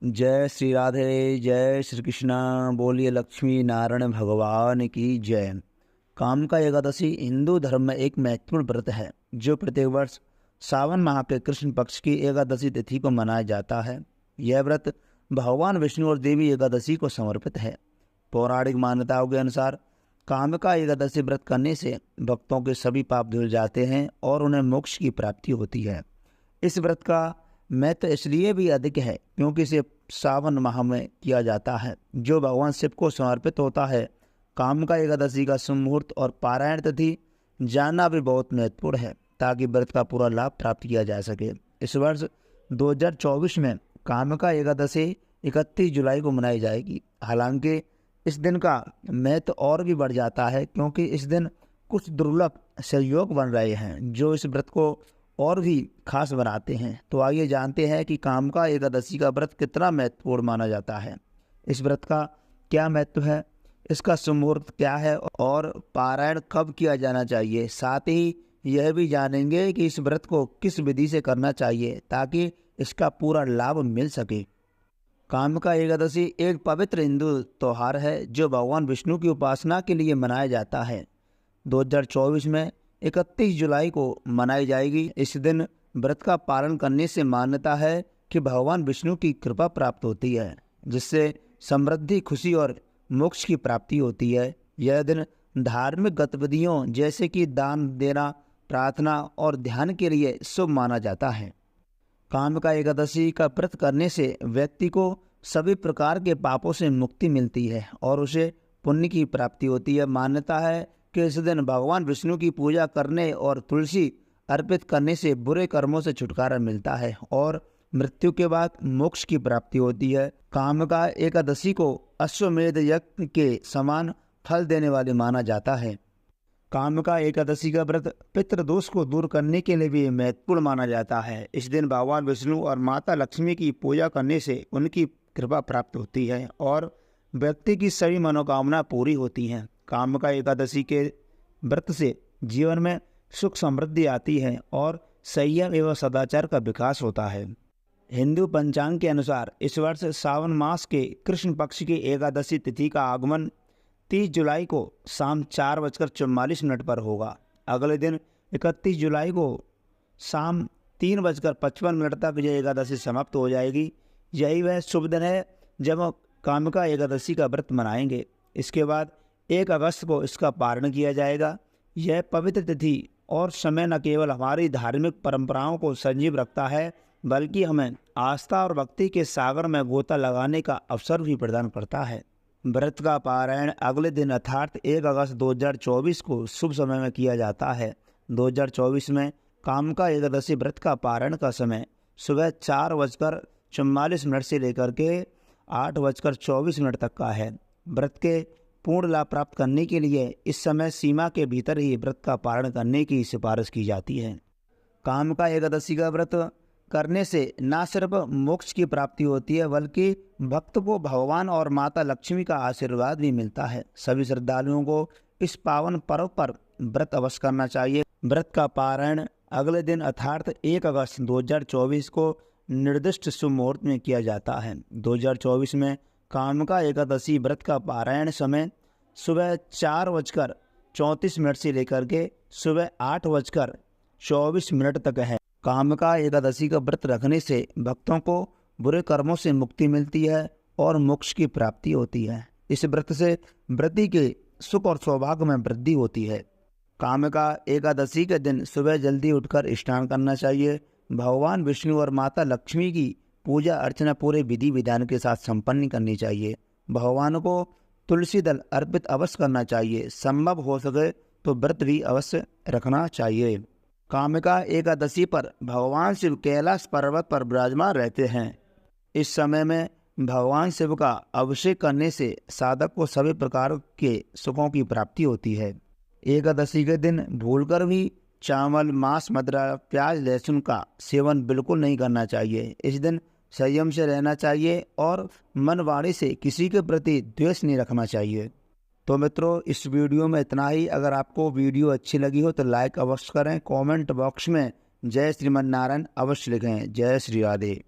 जय श्री राधे, जय श्री कृष्णा। बोलिए लक्ष्मी नारायण भगवान की जय। कामका एकादशी हिंदू धर्म में एक महत्वपूर्ण व्रत है जो प्रत्येक वर्ष सावन माह के कृष्ण पक्ष की एकादशी तिथि को मनाया जाता है। यह व्रत भगवान विष्णु और देवी एकादशी को समर्पित है। पौराणिक मान्यताओं के अनुसार कामका एकादशी व्रत करने से भक्तों के सभी पाप धुल जाते हैं और उन्हें मोक्ष की प्राप्ति होती है। इस व्रत का महत्व इसलिए भी अधिक है क्योंकि इसे सावन माह में किया जाता है जो भगवान शिव को समर्पित होता है। कामका एकादशी का शुभ मुहूर्त और पारायण तिथि जानना भी बहुत महत्वपूर्ण है ताकि व्रत का पूरा लाभ प्राप्त किया जा सके। इस वर्ष 2024 में कामका एकादशी 31 जुलाई को मनाई जाएगी। हालांकि इस दिन का महत्व और भी बढ़ जाता है क्योंकि इस दिन कुछ दुर्लभ संयोग बन रहे हैं जो इस व्रत को और भी खास बनाते हैं। तो आइए जानते हैं कि कामका एकादशी का व्रत कितना महत्वपूर्ण माना जाता है। इस व्रत का क्या महत्व है, इसका शुभ मुहूर्त क्या है और पारायण कब किया जाना चाहिए। साथ ही यह भी जानेंगे कि इस व्रत को किस विधि से करना चाहिए ताकि इसका पूरा लाभ मिल सके। कामका एकादशी एक पवित्र हिंदू त्यौहार है जो भगवान विष्णु की उपासना के लिए मनाया जाता है। 2024 में 31 जुलाई को मनाई जाएगी। इस दिन व्रत का पालन करने से मान्यता है कि भगवान विष्णु की कृपा प्राप्त होती है जिससे समृद्धि, खुशी और मोक्ष की प्राप्ति होती है। यह दिन धार्मिक गतिविधियों जैसे कि दान देना, प्रार्थना और ध्यान के लिए शुभ माना जाता है। कामका एकादशी का व्रत करने से व्यक्ति को सभी प्रकार के पापों से मुक्ति मिलती है और उसे पुण्य की प्राप्ति होती है। मान्यता है कि इस दिन भगवान विष्णु की पूजा करने और तुलसी अर्पित करने से बुरे कर्मों से छुटकारा मिलता है और मृत्यु के बाद मोक्ष की प्राप्ति होती है। कामका एकादशी को अश्वमेध यज्ञ के समान फल देने वाले माना जाता है। कामका एकादशी का व्रत पितृदोष को दूर करने के लिए भी महत्वपूर्ण माना जाता है। इस दिन भगवान विष्णु और माता लक्ष्मी की पूजा करने से उनकी कृपा प्राप्त होती है और व्यक्ति की सभी मनोकामना पूरी होती हैं। कामका एकादशी के व्रत से जीवन में सुख समृद्धि आती है और संयम एवं सदाचार का विकास होता है। हिंदू पंचांग के अनुसार इस वर्ष सावन मास के कृष्ण पक्ष की एकादशी तिथि का आगमन 30 जुलाई को शाम 4:44 पर होगा। अगले दिन 31 जुलाई को शाम 3:55 तक यह एकादशी समाप्त हो जाएगी। यही वह शुभ दिन है जब कामका एकादशी का व्रत मनाएंगे। इसके बाद 1 अगस्त को इसका पारण किया जाएगा। यह पवित्र तिथि और समय न केवल हमारी धार्मिक परंपराओं को संजीव रखता है बल्कि हमें आस्था और भक्ति के सागर में गोता लगाने का अवसर भी प्रदान करता है। व्रत का पारायण अगले दिन अर्थात 1 अगस्त 2024 को शुभ समय में किया जाता है। 2024 में कामका एकादशी व्रत का पारायण का समय सुबह 4:44 से लेकर के 8:24 तक का है। व्रत के पूर्ण लाभ प्राप्त करने के लिए इस समय सीमा के भीतर ही व्रत का पारण करने की सिफारिश की जाती है। कामका एकादशी का व्रत करने से न सिर्फ मोक्ष की प्राप्ति होती है बल्कि भक्त को भगवान और माता लक्ष्मी का आशीर्वाद भी मिलता है। सभी श्रद्धालुओं को इस पावन पर्व पर व्रत अवश्य करना चाहिए। व्रत का पारायण अगले दिन अर्थात 1 अगस्त 2024 को निर्दिष्ट शुभ मुहूर्त में किया जाता है। 2024 में कामका एकादशी व्रत का पारायण समय सुबह 4:34 से लेकर के सुबह 8:24 तक है। कामका एकादशी का व्रत रखने से भक्तों को बुरे कर्मों से मुक्ति मिलती है और मोक्ष की प्राप्ति होती है। इस व्रत से व्रती के सुख और सौभाग्य में वृद्धि होती है। कामका एकादशी के दिन सुबह जल्दी उठकर स्नान करना चाहिए। भगवान विष्णु और माता लक्ष्मी की पूजा अर्चना पूरे विधि विधान के साथ संपन्न करनी चाहिए। भगवान को तुलसी दल अर्पित अवश्य करना चाहिए। संभव हो सके तो व्रत भी अवश्य रखना चाहिए। कामका एकादशी पर भगवान शिव कैलाश पर्वत पर विराजमान रहते हैं। इस समय में भगवान शिव का अभिषेक करने से साधक को सभी प्रकार के सुखों की प्राप्ति होती है। एकादशी के दिन भूलकर भी चावल, मांस, मदिरा, प्याज, लहसुन का सेवन बिल्कुल नहीं करना चाहिए। इस दिन संयम से रहना चाहिए और मन वाणी से किसी के प्रति द्वेष नहीं रखना चाहिए। तो मित्रों, इस वीडियो में इतना ही। अगर आपको वीडियो अच्छी लगी हो तो लाइक अवश्य करें। कमेंट बॉक्स में जय श्रीमन नारायण अवश्य लिखें। जय श्री राधे।